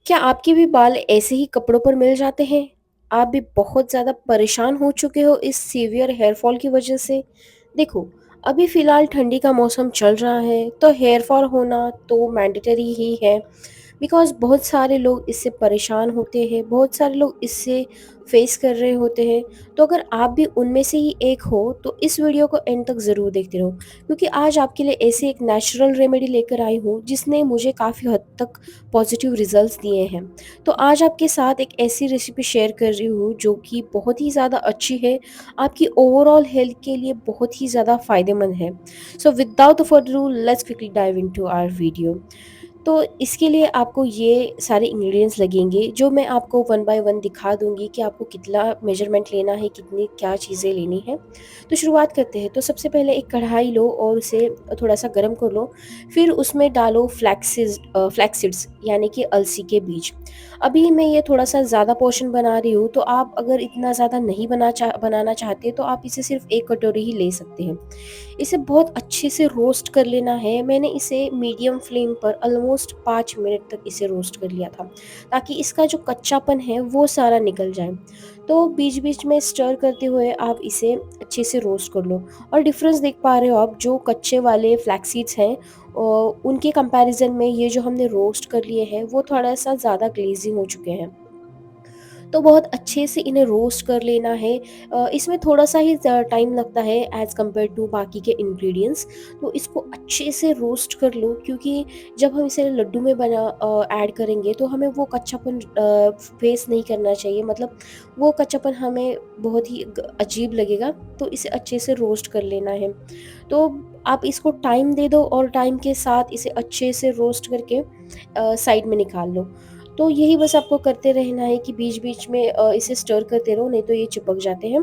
क्या आपके भी बाल ऐसे ही कपड़ों पर मिल जाते हैं? आप भी बहुत ज़्यादा परेशान हो चुके हो इस सीवियर हेयर फॉल की वजह से? देखो, अभी फ़िलहाल ठंडी का मौसम चल रहा है, तो हेयर फॉल होना तो मैंडेटरी ही है। बिकॉज़ बहुत सारे लोग इससे परेशान होते हैं, बहुत सारे लोग इससे फेस कर रहे होते हैं। तो अगर आप भी उनमें से ही एक हो, तो इस वीडियो को एंड तक ज़रूर देखते रहो, क्योंकि आज आपके लिए ऐसी एक नेचुरल रेमेडी लेकर आई हूँ, जिसने मुझे काफ़ी हद तक पॉजिटिव रिजल्ट्स दिए हैं। तो आज आपके साथ एक ऐसी रेसिपी शेयर कर रही हूँ जो कि बहुत ही ज़्यादा अच्छी है, आपकी ओवरऑल हेल्थ के लिए बहुत ही ज़्यादा फ़ायदेमंद है। So without further ado, let's quickly dive into our video. तो इसके लिए आपको ये सारे इंग्रेडिएंट्स लगेंगे, जो मैं आपको वन बाय वन दिखा दूँगी कि आपको कितना मेजरमेंट लेना है, कितनी क्या चीज़ें लेनी है। तो शुरुआत करते हैं। तो सबसे पहले एक कढ़ाई लो और उसे थोड़ा-सा गरम कर लो। फिर उसमें डालो फ्लैक्स सीड्स यानी कि अलसी के बीज। अभी मैं ये थोड़ा-सा ज़्यादा पोर्शन बना रही हूँ, तो आप अगर इतना ज़्यादा नहीं बनाना चाहते, तो आप इसे सिर्फ़ 1 कटोरी ही ले सकते हैं। इसे बहुत अच्छे से रोस्ट कर लेना है। मैंने इसे मीडियम फ्लेम पर ऑलमोस्ट 5 मिनट तक इसे रोस्ट कर लिया था, ताकि इसका जो कच्चापन है वो सारा निकल जाए। तो बीच-बीच में स्टर करते हुए आप इसे अच्छे से रोस्ट कर लो, और डिफ़रेंस देख पा रहे हो आप, जो कच्चे वाले फ्लैक्स सीड्स हैं उनके कंपैरिज़न में ये जो हमने रोस्ट कर लिए हैं वो थोड़ा-सा ज़्यादा ग्लेज़ी हो चुके हैं। तो बहुत अच्छे से इन्हें रोस्ट कर लेना है। इसमें थोड़ा-सा ही टाइम लगता है एज़ कम्पेयर टू बाकी के इंग्रीडिएंट्स। तो इसको अच्छे से रोस्ट कर लो, क्योंकि जब हम इसे लड्डू में ऐड करेंगे, तो हमें वो कच्चापन फेस नहीं करना चाहिए। मतलब वो कच्चापन हमें बहुत ही अजीब लगेगा, तो इसे अच्छे से रोस्ट कर लेना है। तो आप इसको टाइम दे दो और टाइम के साथ इसे अच्छे से रोस्ट करके साइड में निकाल लो। तो यही बस आपको करते रहना है कि बीच-बीच में इसे स्टर करते रहो, नहीं तो ये चिपक जाते हैं।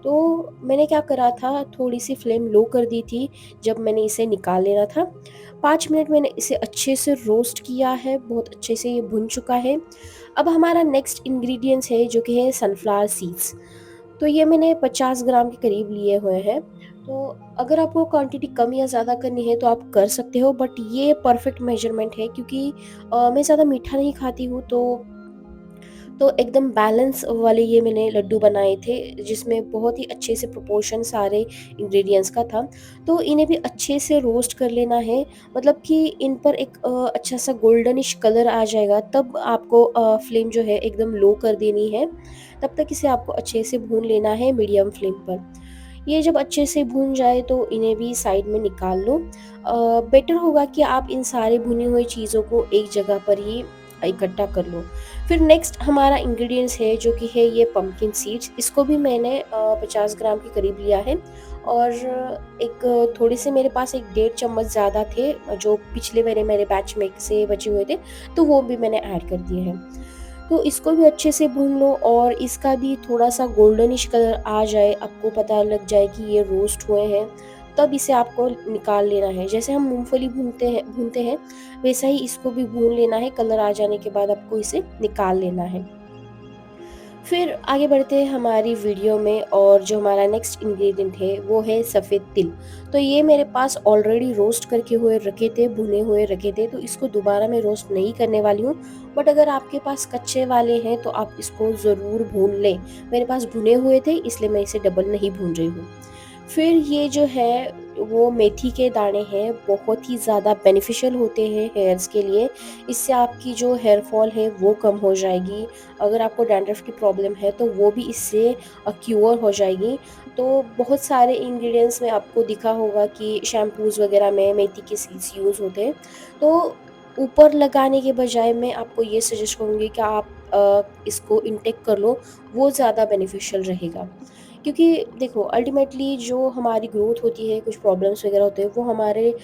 तो मैंने क्या करा था, थोड़ी-सी फ्लेम लो कर दी थी जब मैंने इसे निकाल लेना था। 5 मिनट मैंने इसे अच्छे से रोस्ट किया है, बहुत अच्छे से ये भुन चुका है। अब हमारा नेक्स्ट इंग्रीडिएंट्स है, जो कि है सनफ्लावर सीड्स। तो ये मैंने 50 ग्राम के करीब लिए हुए हैं। तो अगर आपको क्वांटिटी कम या ज़्यादा करनी है तो आप कर सकते हो, बट ये परफेक्ट मेजरमेंट है, क्योंकि मैं ज़्यादा मीठा नहीं खाती हूँ। तो एकदम बैलेंस वाले ये मैंने लड्डू बनाए थे, जिसमें बहुत ही अच्छे से प्रोपोर्शन सारे इंग्रेडिएंट्स का था। तो इन्हें भी अच्छे से रोस्ट कर लेना है, मतलब कि इन पर एक अच्छा सा गोल्डनिश कलर आ जाएगा, तब आपको फ्लेम जो है एकदम लो कर देनी है। तब तक इसे आपको अच्छे से भून लेना है मीडियम फ्लेम पर। ये जब अच्छे से भून जाए तो इन्हें भी साइड में निकाल लो। बेटर होगा कि आप इन सारे भुनी हुई चीज़ों को एक जगह पर ही इकट्ठा कर लो। फिर नेक्स्ट हमारा इंग्रेडिएंट्स है, जो कि है ये पंपकिन सीड्स। इसको भी मैंने 50 ग्राम के करीब लिया है, और एक थोड़े से मेरे पास एक 1.5 चम्मच ज़्यादा थे, जो पिछले मेरे बैच में से बचे हुए थे, तो वो भी मैंने ऐड कर दिए हैं। तो इसको भी अच्छे से भून लो, और इसका भी थोड़ा-सा गोल्डनिश कलर आ जाए, आपको पता लग जाए कि ये रोस्ट हुए हैं, तब इसे आपको निकाल लेना है। जैसे हम मूँगफली भूनते हैं, वैसा ही इसको भी भून लेना है। कलर आ जाने के बाद आपको इसे निकाल लेना है। फिर आगे बढ़ते हैं हमारी वीडियो में, और जो हमारा नेक्स्ट इंग्रेडिएंट है वो है सफ़ेद तिल। तो ये मेरे पास ऑलरेडी रोस्ट करके हुए रखे थे, भुने हुए रखे थे, तो इसको दोबारा मैं रोस्ट नहीं करने वाली हूँ। बट अगर आपके पास कच्चे वाले हैं तो आप इसको ज़रूर भून लें। मेरे पास भुने हुए थे, इसलिए मैं इसे डबल नहीं भून रही हूँ। फिर ये जो है वो मेथी के दाने हैं, बहुत ही ज़्यादा बेनिफिशियल होते हैं हेयर्स के लिए। इससे आपकी जो हेयर फॉल है वो कम हो जाएगी। अगर आपको डैंड्रफ की प्रॉब्लम है तो वो भी इससे क्योर हो जाएगी। तो बहुत सारे इंग्रेडिएंट्स में आपको दिखा होगा कि शैम्पूज़ वगैरह में मेथी के सीड्स यूज़ होते हैं। तो ऊपर लगाने के बजाय मैं आपको ये सजेस्ट करूँगी कि आप इसको इनटेक कर लो, वो ज़्यादा बेनिफिशियल रहेगा। क्योंकि देखो, अल्टीमेटली जो हमारी ग्रोथ होती है, कुछ प्रॉब्लम्स वगैरह होते हैं, वो हमारे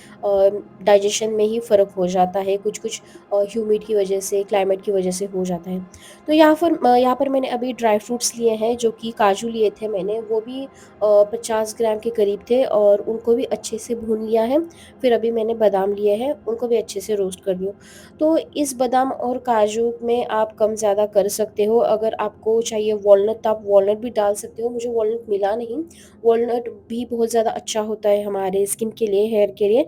डाइजेशन में ही फ़र्क हो जाता है, कुछ-कुछ ह्यूमिड की वजह से, क्लाइमेट की वजह से हो जाता है। तो यहाँ पर मैंने अभी ड्राई फ्रूट्स लिए हैं, जो कि काजू लिए थे मैंने, वो भी 50 ग्राम के करीब थे, और उनको भी अच्छे से भून लिया है। फिर अभी मैंने बादाम लिए हैं, उनको भी अच्छे से रोस्ट कर लिया। तो इस बादाम और काजू में आप कम ज़्यादा कर सकते हो। अगर आपको चाहिए वॉलनट, तो आप वॉलनट भी डाल सकते हो। मुझे वॉलनट मिला नहीं। वॉलनट भी बहुत ज़्यादा अच्छा होता है हमारे स्किन के लिए, हेयर के लिए।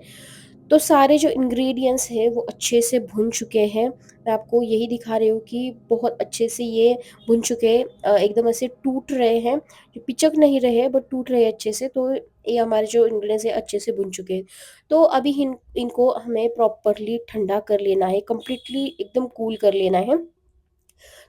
तो सारे जो इंग्रेडिएंट्स हैं वो अच्छे से भुन चुके हैं। मैं आपको यही दिखा रही हूँ कि बहुत अच्छे से ये भुन चुके हैं, एकदम ऐसे टूट रहे हैं, जो पिचक नहीं रहे हैं बट टूट रहे हैं अच्छे से। तो ये हमारे जो इंग्रेडिएंट्स हैं अच्छे से भुन चुके हैं। तो अभी इनको हमें प्रॉपरली ठंडा कर लेना है, कंप्लीटली एकदम कूल कर लेना है।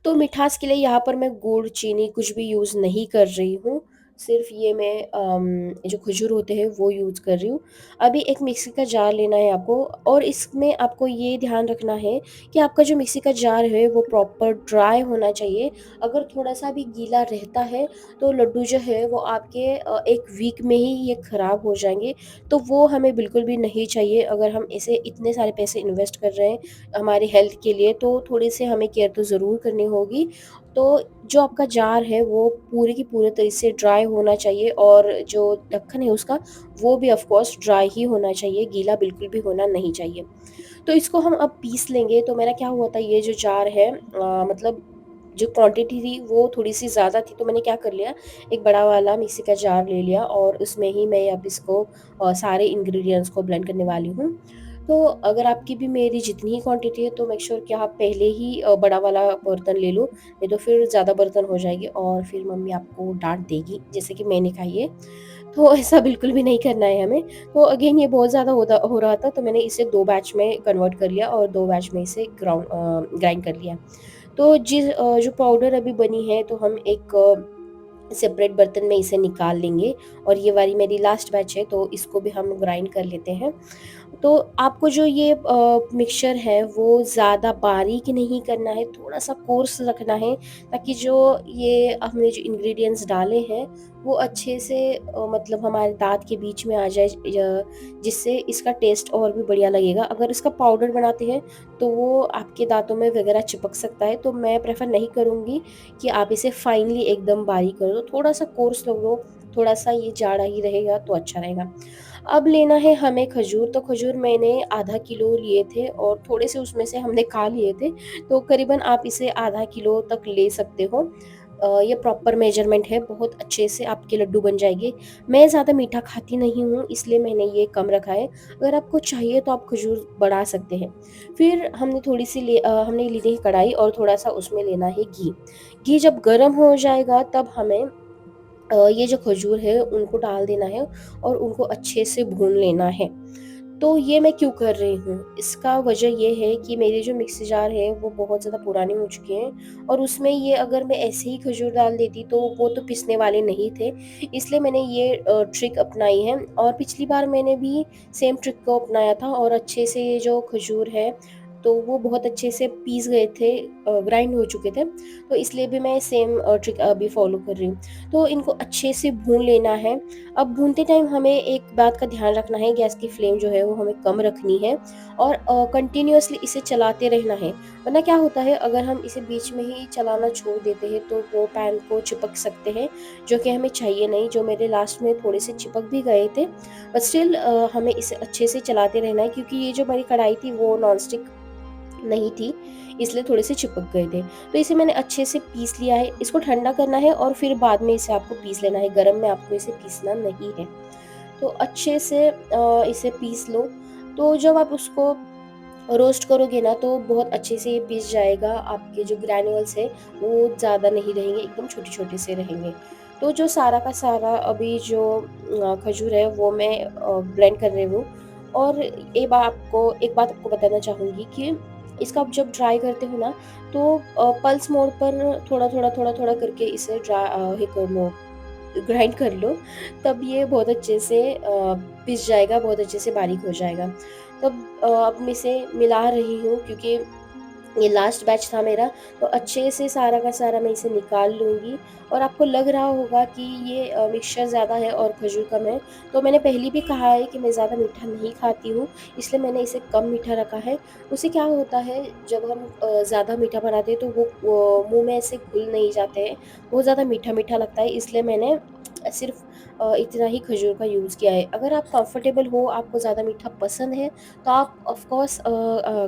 तो मिठास के लिए यहाँ पर मैं गुड़, चीनी कुछ भी यूज़ नहीं कर रही हूँ। सिर्फ़ ये मैं जो खजूर होते हैं वो यूज़ कर रही हूँ। अभी एक मिक्सी का जार लेना है आपको, और इसमें आपको ये ध्यान रखना है कि आपका जो मिक्सी का जार है वो प्रॉपर ड्राई होना चाहिए। अगर थोड़ा-सा भी गीला रहता है तो लड्डू जो है वो आपके 1 वीक में ही ये ख़राब हो जाएँगे। तो वो हमें बिल्कुल भी नहीं चाहिए। अगर हम ऐसे इतने सारे पैसे इन्वेस्ट कर रहे हैं हमारी हेल्थ के लिए, तो थोड़ी-सी हमें केयर तो ज़रूर करनी होगी। तो जो आपका जार है वो पूरे की पूरे तरह से ड्राई होना चाहिए, और जो ढक्कन है उसका वो भी ऑफ़ कोर्स ड्राई ही होना चाहिए, गीला बिल्कुल भी होना नहीं चाहिए। तो इसको हम अब पीस लेंगे। तो मेरा क्या हुआ था, ये जो जार है मतलब जो क्वांटिटी थी वो थोड़ी-सी ज़्यादा थी, तो मैंने क्या कर लिया, एक बड़ा वाला मिक्सी का जार ले लिया और उसमें ही मैं अब इसको सारे इंग्रीडिएंट्स को ब्लेंड करने वाली हूँ। तो अगर आपकी भी मेरी जितनी ही क्वांटिटी है तो मेक श्योर कि आप पहले ही बड़ा वाला बर्तन ले लो, नहीं तो फिर ज़्यादा बर्तन हो जाएगी और फिर मम्मी आपको डाँट देगी, जैसे कि मैंने खाई है। तो ऐसा बिल्कुल भी नहीं करना है हमें। तो अगेन ये बहुत ज़्यादा हो रहा था, तो मैंने इसे 2 बैच में कन्वर्ट कर लिया और 2 बैच में इसे ग्राइंड कर लिया। तो जो पाउडर अभी बनी है तो हम एक सेपरेट बर्तन में इसे निकाल लेंगे, और ये वाली मेरी लास्ट बैच है तो इसको भी हम ग्राइंड कर लेते हैं। तो आपको जो ये मिक्सचर है वो ज़्यादा बारीक नहीं करना है, थोड़ा-सा कोर्स रखना है, ताकि जो ये हमने जो इंग्रीडिएंट्स डाले हैं वो अच्छे से मतलब हमारे दाँत के बीच में आ जाए, जिससे इसका टेस्ट और भी बढ़िया लगेगा। अगर इसका पाउडर बनाते हैं तो वो आपके दाँतों में वगैरह चिपक सकता है, तो मैं प्रेफ़र नहीं करूँगी कि आप इसे फाइनली एकदम बारीक कर दो, थोड़ा-सा कोर्स कर लो, थोड़ा-सा ये जाड़ा ही रहेगा तो अच्छा रहेगा। अब लेना है हमें खजूर, तो खजूर मैंने आधा किलो लिए थे और थोड़े से उसमें से हमने खा लिए थे, तो करीबन आप इसे आधा किलो तक ले सकते हो। ये प्रॉपर मेजरमेंट है, बहुत अच्छे से आपके लड्डू बन जाएँगे। मैं ज़्यादा मीठा खाती नहीं हूँ, इसलिए मैंने ये कम रखा है। अगर आपको चाहिए तो आप खजूर बढ़ा सकते हैं। फिर हमने ली थी कढ़ाई और थोड़ा-सा उसमें लेना है घी। घी जब गरम हो जाएगा तब हमें ये जो खजूर है उनको डाल देना है और उनको अच्छे से भून लेना है। तो ये मैं क्यों कर रही हूँ? इसका वजह ये है कि मेरे जो मिक्सी जार है वो बहुत ज़्यादा पुराने हो चुके हैं, और उसमें ये अगर मैं ऐसे ही खजूर डाल देती तो वो तो पिसने वाले नहीं थे। इसलिए मैंने ये ट्रिक अपनाई है, और पिछली बार मैंने भी सेम ट्रिक को अपनाया था और अच्छे से ये जो खजूर है तो वो बहुत अच्छे से पीस गए थे, ग्राइंड हो चुके थे। तो इसलिए भी मैं सेम ट्रिक अभी फ़ॉलो कर रही हूँ। तो इनको अच्छे से भून लेना है। अब भूनते टाइम हमें एक बात का ध्यान रखना है, गैस की फ्लेम जो है वो हमें कम रखनी है और कंटिन्यूअसली इसे चलाते रहना है। वरना क्या होता है, अगर हम इसे बीच में ही चलाना छोड़ देते हैं तो वो पैन को चिपक सकते हैं, जो कि हमें चाहिए नहीं। जो मेरे लास्ट में थोड़े से चिपक भी गए थे, बट स्टिल हमें इसे अच्छे से चलाते रहना है, क्योंकि ये जो हमारी कढ़ाई थी वो नॉन स्टिक नहीं थी, इसलिए थोड़े से चिपक गए थे। तो इसे मैंने अच्छे से पीस लिया है, इसको ठंडा करना है और फिर बाद में इसे आपको पीस लेना है, गरम में आपको इसे पीसना नहीं है। तो अच्छे से इसे पीस लो। तो जब आप उसको रोस्ट करोगे ना तो बहुत अच्छे से ये पीस जाएगा, आपके जो ग्रैन्युल्स हैं वो ज़्यादा नहीं रहेंगे, एकदम छोटे-छोटे से रहेंगे। तो जो सारा का सारा अभी जो खजूर है वो मैं ब्लेंड कर रही हूँ, और एक बात आपको बताना चाहूँगी कि इसका आप जब ड्राई करते हो ना तो पल्स मोड पर थोड़ा-थोड़ा, थोड़ा-थोड़ा करके इसे ये कर लो, ग्राइंड कर लो, तब ये बहुत अच्छे से पिस जाएगा, बहुत अच्छे से बारीक हो जाएगा। तब अब मैं इसे मिला रही हूँ, क्योंकि ये लास्ट बैच था मेरा, तो अच्छे से सारा का सारा मैं इसे निकाल लूँगी। और आपको लग रहा होगा कि ये मिक्सचर ज़्यादा है और खजूर कम है, तो मैंने पहले भी कहा है कि मैं ज़्यादा मीठा नहीं खाती हूँ, इसलिए मैंने इसे कम मीठा रखा है। उससे क्या होता है, जब हम ज़्यादा मीठा बनाते हैं तो वो मुँह में ऐसे घुल नहीं जाते हैं, बहुत ज़्यादा मीठा-मीठा लगता है, इसलिए मैंने सिर्फ़ इतना ही खजूर का यूज़ किया है। अगर आप कंफ़र्टेबल हो, आपको ज़्यादा मीठा पसंद है, तो आप ऑफ़ कोर्स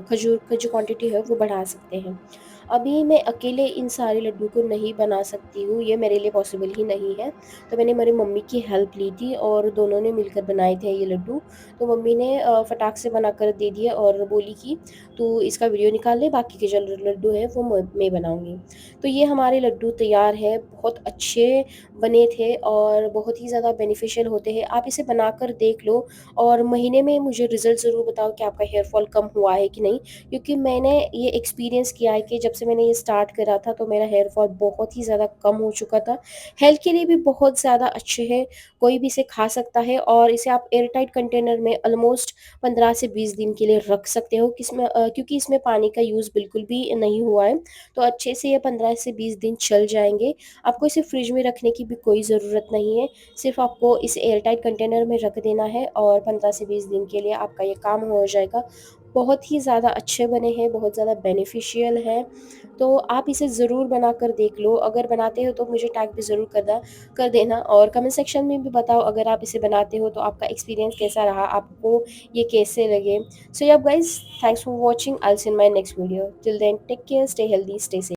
खजूर की जो क्वांटिटी है वो बढ़ा सकते हैं। अभी मैं अकेले इन सारे लड्डू को नहीं बना सकती हूँ, ये मेरे लिए पॉसिबल ही नहीं है। तो मैंने मेरी मम्मी की हेल्प ली थी और दोनों ने मिलकर बनाए थे ये लड्डू। तो मम्मी ने फटाक से बनाकर दे दिए और बोली कि तू इसका वीडियो निकाल ले, बाकी के जो लड्डू हैं वो मैं बनाऊँगी। तो ये हमारे लड्डू तैयार है, बहुत अच्छे बने थे और बहुत ही ज़्यादा बेनिफिशियल होते हैं। आप इसे बनाकर देख लो और महीने में मुझे रिज़ल्ट ज़रूर बताओ कि आपका हेयर फॉल कम हुआ है कि नहीं? क्योंकि मैंने ये एक्सपीरियंस किया है कि जब से मैंने ये स्टार्ट करा था तो मेरा हेयर फॉल बहुत ही ज़्यादा कम हो चुका था। हेल्थ के लिए भी बहुत ज़्यादा अच्छे हैं, कोई भी इसे खा सकता है और इसे आप एयर टाइट कंटेनर में ऑलमोस्ट 15 से 20 दिन के लिए रख सकते हो क्योंकि इसमें पानी का यूज़ बिल्कुल भी नहीं हुआ है। तो अच्छे से ये 15 से 20 दिन चल जाएँगे। आपको इसे फ्रिज में रखने की भी कोई ज़रूरत नहीं है, सिर्फ़ आपको इसे एयर टाइट कंटेनर में रख देना है और 15 से 20 दिन के लिए आपका ये काम हो जाएगा। बहुत ही ज़्यादा अच्छे बने हैं, बहुत ज़्यादा बेनिफिशियल हैं, तो आप इसे ज़रूर बनाकर देख लो। अगर बनाते हो तो मुझे टैग भी ज़रूर कर देना और कमेंट सेक्शन में भी बताओ अगर आप इसे बनाते हो तो आपका एक्सपीरियंस कैसा रहा, आपको ये कैसे लगे। So yeah guys, thanks for watching, I will see you in my next video. Till then take care, stay healthy, stay safe.